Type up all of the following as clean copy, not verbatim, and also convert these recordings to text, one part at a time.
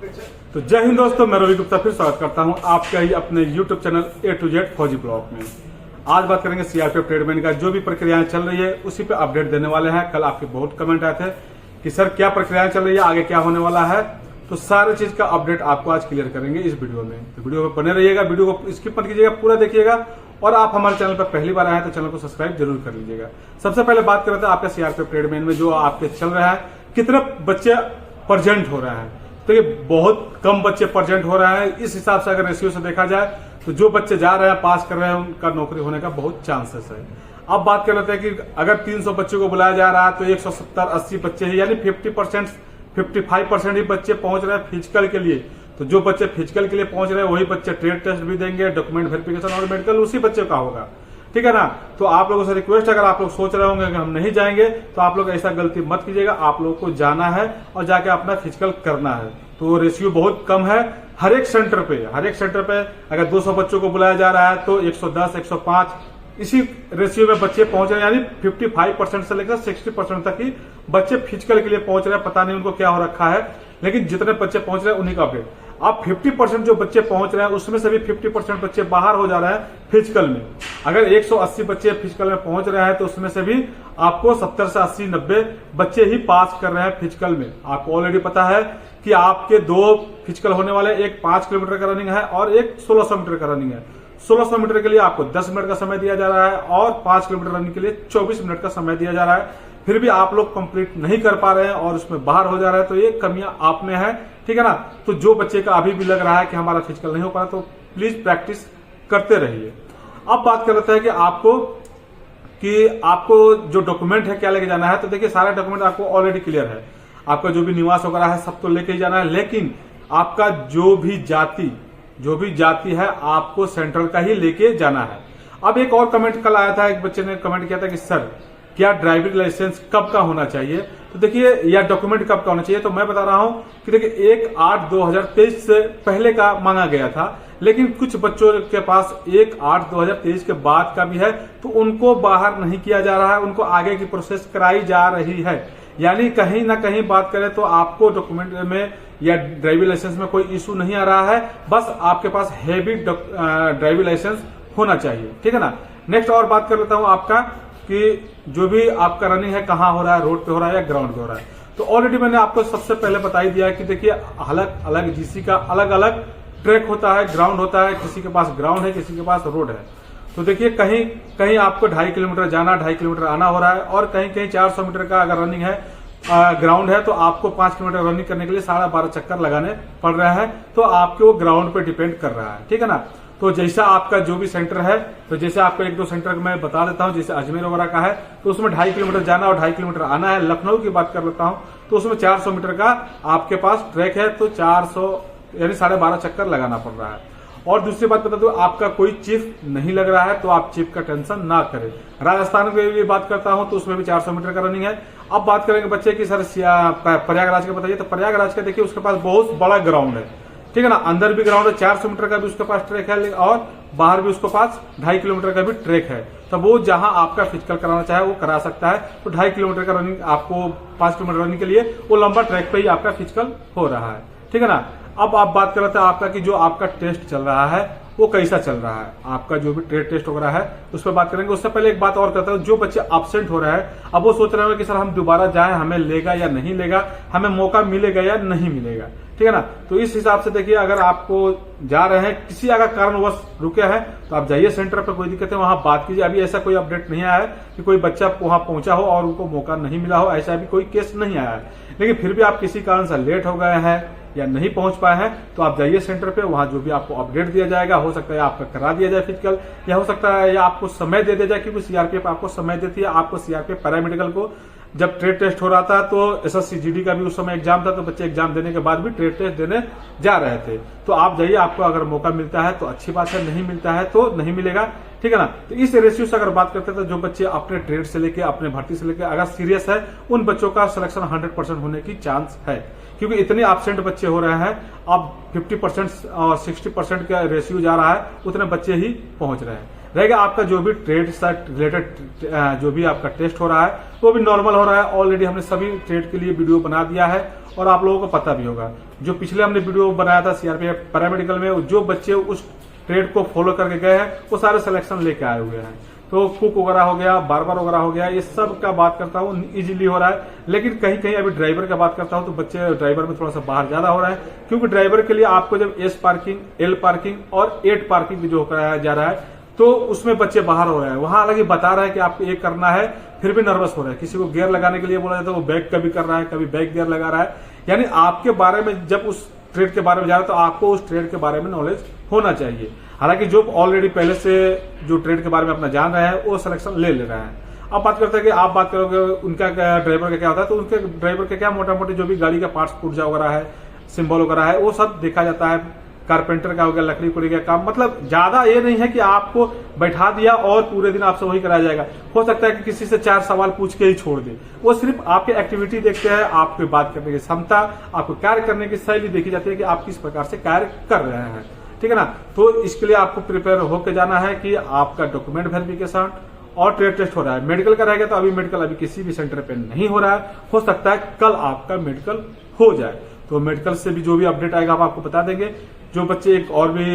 तो जय हिंद दोस्तों, मैं रवि गुप्ता फिर स्वागत करता हूं आपका ही अपने YouTube channel A to Z फौजी ब्लॉग में। आज बात करेंगे सीआरपीएफ ट्रेडमैन का जो भी प्रक्रियाएं चल रही है उसी पे अपडेट देने वाले हैं। कल आपके बहुत कमेंट आए थे कि सर क्या प्रक्रियाएं चल रही है, आगे क्या होने वाला है, तो सारी चीज का अपडेट आपको आज क्लियर करेंगे इस वीडियो में। तो वीडियो में बने रहिएगा, वीडियो को स्किप मत कीजिएगा, पूरा देखिएगा। और आप हमारे चैनल पर पहली बार आए हैं तो चैनल को सब्सक्राइब जरूर कर लीजिएगा। सबसे पहले बात करते हैं आपके सीआरपीएफ ट्रेडमैन में जो आपके चल रहा है, कितने बच्चे प्रेजेंट हो रहे हैं। तो ये बहुत कम बच्चे प्रेजेंट हो रहे हैं। इस हिसाब से अगर रेशियो से देखा जाए तो जो बच्चे जा रहे हैं, पास कर रहे हैं, उनका नौकरी होने का बहुत चांसेस है। अब बात कर लेते हैं कि अगर 300 बच्चों को बुलाया जा रहा है तो 170-80 बच्चे ही, यानी 50% 55% ही बच्चे पहुंच रहे हैं फिजिकल के लिए। तो जो बच्चे फिजिकल के लिए पहुंच रहे हैं वही बच्चे ट्रेड टेस्ट भी देंगे, डॉक्यूमेंट वेरिफिकेशन और मेडिकल उसी बच्चे का होगा। ठीक है ना। तो आप लोगों से रिक्वेस्ट, अगर आप लोग सोच रहे होंगे कि हम नहीं जाएंगे तो आप लोग ऐसा गलती मत कीजिएगा। आप लोगों को जाना है और जाके अपना फिजिकल करना है। तो रेशियो बहुत कम है। हर एक सेंटर पे अगर 200 बच्चों को बुलाया जा रहा है तो 110, 105 इसी रेशियो में बच्चे पहुंच रहे हैं, यानी 55% से लेकर 60% तक ही बच्चे फिजिकल के लिए पहुंच रहे हैं। पता नहीं उनको क्या हो रखा है, लेकिन जितने बच्चे पहुंच रहे हैं उन्हीं का अपडेट। अब 50% जो बच्चे पहुंच रहे हैं उसमें से भी 50% बच्चे बाहर हो जा रहे हैं फिजिकल में। अगर 180 बच्चे फिजिकल में पहुंच रहे हैं तो उसमें से भी आपको 70 से 80, 90 बच्चे ही पास कर रहे हैं फिजिकल में। आपको ऑलरेडी पता है कि आपके 2 फिजिकल होने वाले, एक 5 किलोमीटर का रनिंग है और एक 1600 मीटर का रनिंग है। 1600 मीटर के लिए आपको 10 मिनट का समय दिया जा रहा है और 5 किलोमीटर रनिंग के लिए 24 मिनट का समय दिया जा रहा है। फिर भी आप लोग कंप्लीट नहीं कर पा रहे हैं और उसमें बाहर हो जा रहा है, तो ये कमियां आप में है। ठीक है ना। तो जो बच्चे का अभी भी लग रहा है कि हमारा फिजिकल नहीं हो पा रहा, तो प्लीज प्रैक्टिस करते रहिए। अब बात कर लेते हैं कि आपको जो डॉक्यूमेंट है क्या लेके जाना है। तो देखिए सारा डॉक्यूमेंट आपको ऑलरेडी क्लियर है। आपका जो भी निवास वगैरह है सब तो लेके ही जाना है, लेकिन आपका जो भी जाति है आपको सेंट्रल का ही लेके जाना है। अब एक और कमेंट कल आया था, एक बच्चे ने कमेंट किया था कि सर क्या ड्राइविंग लाइसेंस कब का होना चाहिए, तो देखिए या डॉक्यूमेंट कब का होना चाहिए। तो मैं बता रहा हूं कि देखिए 1/8/2023 से पहले का मांगा गया था, लेकिन कुछ बच्चों के पास 1/8/2023 के बाद का भी है, तो उनको बाहर नहीं किया जा रहा है, उनको आगे की प्रोसेस कराई जा रही है। यानी कहीं ना कहीं बात करें तो आपको डॉक्यूमेंट में या ड्राइविंग लाइसेंस में कोई इशू नहीं आ रहा है, बस आपके पास हैवी ड्राइविंग लाइसेंस होना चाहिए। ठीक है ना। नेक्स्ट और बात कर लेता हूं आपका कि जो भी आपका रनिंग है कहाँ हो रहा है, रोड पे हो रहा है या ग्राउंड पे हो रहा है। तो ऑलरेडी मैंने आपको सबसे पहले बता ही दिया है कि देखिए अलग अलग जीसी का अलग अलग ट्रैक होता है, ग्राउंड होता है। किसी के पास ग्राउंड है, किसी के पास रोड है। तो देखिए कहीं कहीं आपको 2.5 किलोमीटर जाना, 2.5 किलोमीटर आना हो रहा है, और कहीं कहीं 400 मीटर का अगर रनिंग है, ग्राउंड है, तो आपको 5 किलोमीटर रनिंग करने के लिए 12.5 चक्कर लगाने पड़ रहे हैं। तो आपके वो ग्राउंड पे डिपेंड कर रहा है। ठीक है ना। तो जैसा आपका जो भी सेंटर है, तो जैसे आपका 1-2 सेंटर मैं बता देता हूं, जैसे अजमेर वगैरह का है तो उसमें 2.5 किलोमीटर जाना और 2.5 किलोमीटर आना है। लखनऊ की बात कर लेता हूं तो उसमें 400 मीटर का आपके पास ट्रैक है, तो 400 यानी 12.5 चक्कर लगाना पड़ रहा है। और दूसरी बात बता दो, आपका कोई चिप नहीं लग रहा है तो आप चिप का टेंशन ना करें। राजस्थान की भी बात करता हूं तो उसमें भी 400 मीटर का रनिंग है। अब बात करेंगे बच्चे की सर प्रयागराज का बताइए, तो प्रयागराज का देखिए उसके पास बहुत बड़ा ग्राउंड है। ठीक है ना। अंदर भी ग्राउंड है, 400 मीटर का भी उसके पास ट्रैक है, और बाहर भी उसके पास 2.5 किलोमीटर का भी ट्रैक है। तो वो जहां आपका फिजिकल कराना चाहे वो करा सकता है। तो 2.5 किलोमीटर का रनिंग आपको 5 किलोमीटर रनिंग के लिए वो लंबा ट्रैक पे ही आपका फिजिकल हो रहा है। ठीक है ना। अब आप बात कर रहे थे आपका कि जो आपका टेस्ट चल रहा है वो कैसा चल रहा है, आपका जो भी ट्रेड टेस्ट हो रहा है उस पर बात करेंगे। उससे पहले एक बात और करता हूं, जो बच्चे एब्सेंट हो रहे हैं, अब वो सोच रहे हैं कि सर हम दोबारा जाएं, हमें लेगा या नहीं लेगा, हमें मौका मिलेगा या नहीं मिलेगा। ठीक है ना। तो इस हिसाब से देखिए, अगर आपको जा रहे हैं, किसी अगर कारणवश रुके हैं, तो आप जाइए सेंटर पर, कोई दिक्कत है वहां बात कीजिए। अभी ऐसा कोई अपडेट नहीं आया है कि कोई बच्चा वहां पहुंचा हो और उनको मौका नहीं मिला हो, ऐसा भी कोई केस नहीं आया है। लेकिन फिर भी आप किसी कारण से लेट हो गए हैं या नहीं पहुंच पाए हैं तो आप जाइए सेंटर पे, वहां जो भी आपको अपडेट दिया जाएगा, हो सकता है आपका करा दिया जाए फिजिकल, या हो सकता है या आपको समय दे दिया जाए, क्योंकि सीआरपीएफ आपको समय देती है। आपको सीआरपीएफ पैरामेडिकल को जब ट्रेड टेस्ट हो रहा था तो एसएससी जीडी का भी उस समय एग्जाम था, तो बच्चे एग्जाम देने के बाद भी ट्रेड टेस्ट देने जा रहे थे। तो आप जाइए, आपको अगर मौका मिलता है तो अच्छी बात है, नहीं मिलता है तो नहीं मिलेगा। ठीक है ना। तो इस रेशियो से अगर बात करते हैं तो जो बच्चे अपने ट्रेड से लेके अपने भर्ती से लेके अगर सीरियस है, उन बच्चों का सिलेक्शन 100% होने की चांस है, क्योंकि इतने एब्सेंट बच्चे हो रहे हैं। अब 50% और 60% का रेशियो जा रहा है, उतने बच्चे ही पहुंच रहे हैं। रहेगा। आपका जो भी ट्रेड से रिलेटेड जो भी आपका टेस्ट हो रहा है वो भी नॉर्मल हो रहा है। ऑलरेडी हमने सभी ट्रेड के लिए वीडियो बना दिया है और आप लोगों को पता भी होगा। जो पिछले हमने वीडियो बनाया था सीआरपीएफ पैरामेडिकल में, जो बच्चे उस ट्रेड को फॉलो करके गए हैं वो सारे सिलेक्शन लेके आए हुए हैं। तो कुक वगैरह हो गया, बार्बर वगैरह हो गया, ये सब का बात करता हूँ इजीली हो रहा है। लेकिन कहीं कहीं अभी ड्राइवर का बात करता हूँ तो बच्चे ड्राइवर में थोड़ा सा बाहर ज्यादा हो रहा है, क्योंकि ड्राइवर के लिए आपको जब एस पार्किंग, एल पार्किंग और 8 पार्किंग जो कराया जा रहा है तो उसमें बच्चे बाहर हो रहे हैं। वहां हालांकि बता रहा है कि आपको ये करना है, फिर भी नर्वस हो रहा है। किसी को गियर लगाने के लिए बोला जाता है, वो बैक कभी कर रहा है, कभी बैक गियर लगा रहा है। यानी आपके बारे में जब उस ट्रेड के बारे में जा रहा है तो आपको उस ट्रेड के बारे में नॉलेज होना चाहिए। हालांकि जो ऑलरेडी पहले से जो ट्रेड के बारे में अपना जान रहे हैं वो सिलेक्शन ले रहे हैं। अब बात करते हैं कि आप बात करोगे उनका ड्राइवर का क्या होता है, तो उनके ड्राइवर के क्या मोटा मोटी जो भी गाड़ी का पार्ट्स पुर्जा वगैरह है, सिंबल वगैरह है, वो सब देखा जाता है। कारपेंटर का हो गया, लकड़ी कुड़ी का काम, मतलब ज्यादा ये नहीं है कि आपको बैठा दिया और पूरे दिन आपसे वही कराया जाएगा। हो सकता है कि किसी से 4 सवाल पूछ के ही छोड़ दे। वो सिर्फ आपकी एक्टिविटी देखते हैं, आपकी बात करने की क्षमता, आपको कार्य करने की शैली देखी जाती है कि आप किस प्रकार से कार्य कर रहे हैं। ठीक है ना। तो इसके लिए आपको प्रिपेयर होकर जाना है कि आपका डॉक्यूमेंट वेरिफिकेशन और ट्रेड टेस्ट हो रहा है। मेडिकल का रहेगा तो अभी मेडिकल अभी किसी भी सेंटर पे नहीं हो रहा है, हो सकता है कल आपका मेडिकल हो जाए। तो मेडिकल से भी जो भी अपडेट आएगा हम आपको बता देंगे। जो बच्चे एक और भी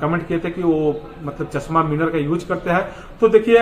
कमेंट किए थे कि वो मतलब चश्मा मिनर का यूज करते हैं, तो देखिए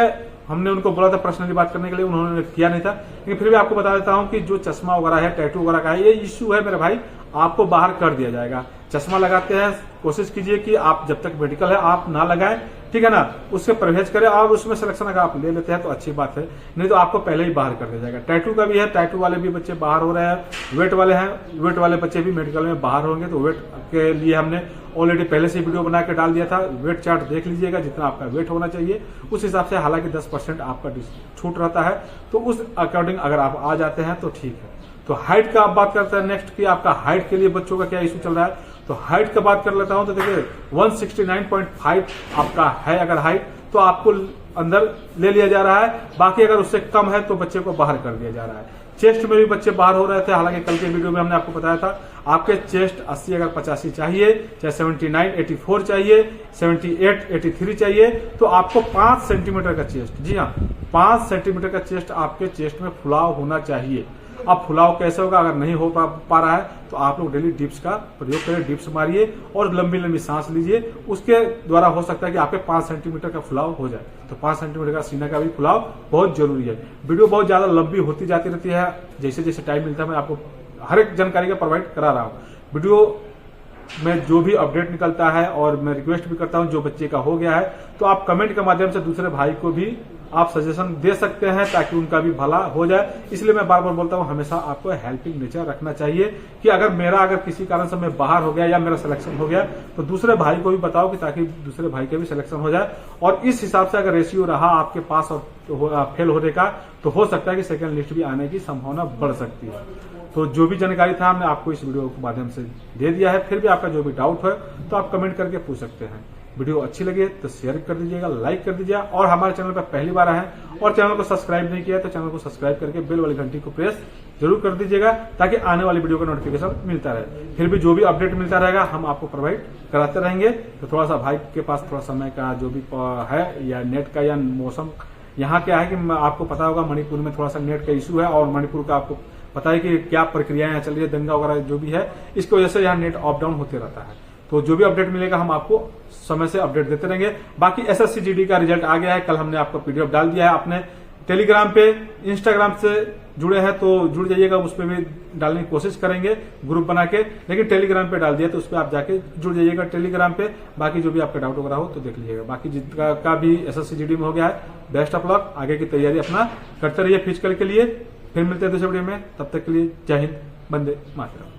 हमने उनको बोला था पर्सनली बात करने के लिए, उन्होंने किया नहीं था। लेकिन फिर भी आपको बता देता हूं कि जो चश्मा वगैरह है, टैटू वगैरह का है, ये इश्यू है मेरे भाई, आपको बाहर कर दिया जाएगा। चश्मा लगाते हैं, कोशिश कीजिए कि आप जब तक मेडिकल है आप ना लगाएं, ठीक है ना, उससे परहेज करें। और उसमें सिलेक्शन अगर आप ले लेते हैं तो अच्छी बात है, नहीं तो आपको पहले ही बाहर कर दिया जाएगा। टैटू का भी है, टैटू वाले भी बच्चे बाहर हो रहे हैं। वेट वाले हैं, वेट वाले बच्चे भी मेडिकल में बाहर होंगे। तो वेट के लिए हमने ऑलरेडी पहले से वीडियो बना के डाल दिया था। वेट चार्ट देख लीजिएगा, जितना आपका वेट होना चाहिए उस हिसाब से, हालांकि 10% आपका छूट रहता है, तो उस अकॉर्डिंग अगर आप आ जाते हैं तो ठीक है। तो हाइट का आप बात करते हैं नेक्स्ट की, आपका हाइट के लिए बच्चों का क्या इशू चल रहा है। तो हाइट का बात कर लेता हूं तो देखिए 169.5 आपका है अगर हाइट, तो आपको अंदर ले लिया जा रहा है। बाकी अगर उससे कम है तो बच्चे को बाहर कर दिया जा रहा है। चेस्ट में भी बच्चे बाहर हो रहे थे, हालांकि कल के वीडियो में हमने आपको बताया था आपके चेस्ट 80 अगर 85 चाहिए, चाहे 79, 84 चाहिए, 78, 83 चाहिए, तो आपको 5 सेंटीमीटर का चेस्ट, जी हाँ 5 सेंटीमीटर का चेस्ट आपके चेस्ट में फुलाव होना चाहिए। अब फुलाव कैसे होगा, अगर नहीं हो पा रहा है तो आप लोग डेली डिप्स का प्रयोग करें, डिप्स मारिए और लंबी लंबी सांस लीजिए, उसके द्वारा हो सकता है कि आपके 5 सेंटीमीटर का फुलाव हो जाए। तो 5 सेंटीमीटर का सीना का भी फुलाव बहुत जरूरी है। वीडियो बहुत ज्यादा लंबी होती जाती रहती है, जैसे जैसे टाइम मिलता है मैं आपको हर एक जानकारी का प्रोवाइड करा रहा हूँ। वीडियो में जो भी अपडेट निकलता है, और मैं रिक्वेस्ट भी करता हूं जो बच्चे का हो गया है तो आप कमेंट के माध्यम से दूसरे भाई को भी आप सजेशन दे सकते हैं ताकि उनका भी भला हो जाए। इसलिए मैं बार बार बोलता हूं हमेशा आपको हेल्पिंग नेचर रखना चाहिए कि अगर किसी कारण से मैं बाहर हो गया या मेरा सिलेक्शन हो गया तो दूसरे भाई को भी बताओ कि ताकि दूसरे भाई के भी सिलेक्शन हो जाए। और इस हिसाब से अगर रेशियो रहा आपके पास और फेल होने का तो हो सकता है कि सेकेंड लिस्ट भी आने की संभावना बढ़ सकती है। तो जो भी जानकारी था हमने आपको इस वीडियो के माध्यम से दे दिया है। फिर भी आपका जो भी डाउट है तो आप कमेंट करके पूछ सकते हैं। वीडियो अच्छी लगी तो शेयर कर दीजिएगा, लाइक कर दीजिएगा, और हमारे चैनल पर पहली बार आए और चैनल को सब्सक्राइब नहीं किया तो चैनल को सब्सक्राइब करके बेल वाली घंटी को प्रेस जरूर कर दीजिएगा ताकि आने वाली वीडियो का नोटिफिकेशन मिलता रहे। फिर भी जो भी अपडेट मिलता रहेगा हम आपको प्रोवाइड कराते रहेंगे। तो थोड़ा सा भाई के पास थोड़ा समय का जो भी है या नेट का या मौसम, यहाँ क्या है कि आपको पता होगा मणिपुर में थोड़ा सा नेट का इशू है, और मणिपुर का आपको पता है कि क्या प्रक्रियाएं यहाँ चल रही है, दंगा वगैरह जो भी है, इसकी वजह से यहाँ नेट अप डाउन होते रहता है। तो जो भी अपडेट मिलेगा हम आपको समय से अपडेट देते रहेंगे। बाकी एसएससी जीडी का रिजल्ट आ गया है, कल हमने आपको पीडीएफ डाल दिया है। आपने टेलीग्राम पे, इंस्टाग्राम से जुड़े हैं तो जुड़ जाइएगा, उस पर भी डालने की कोशिश करेंगे ग्रुप बना के, लेकिन टेलीग्राम पे डाल दिया तो उस पर आप जाके जुड़ जाइएगा टेलीग्राम पे। बाकी जो भी आपका डाउट वगैरह हो तो देख लीजिएगा। बाकी जितना का भी एसएससी जीडी में हो गया है, बेस्ट ऑफ लक, आगे की तैयारी अपना करते रहिए फिजिकल के लिए। फिर मिलते हैं दूसरे वीडियो में, तब तक के लिए जय हिंद, वंदे मातरम।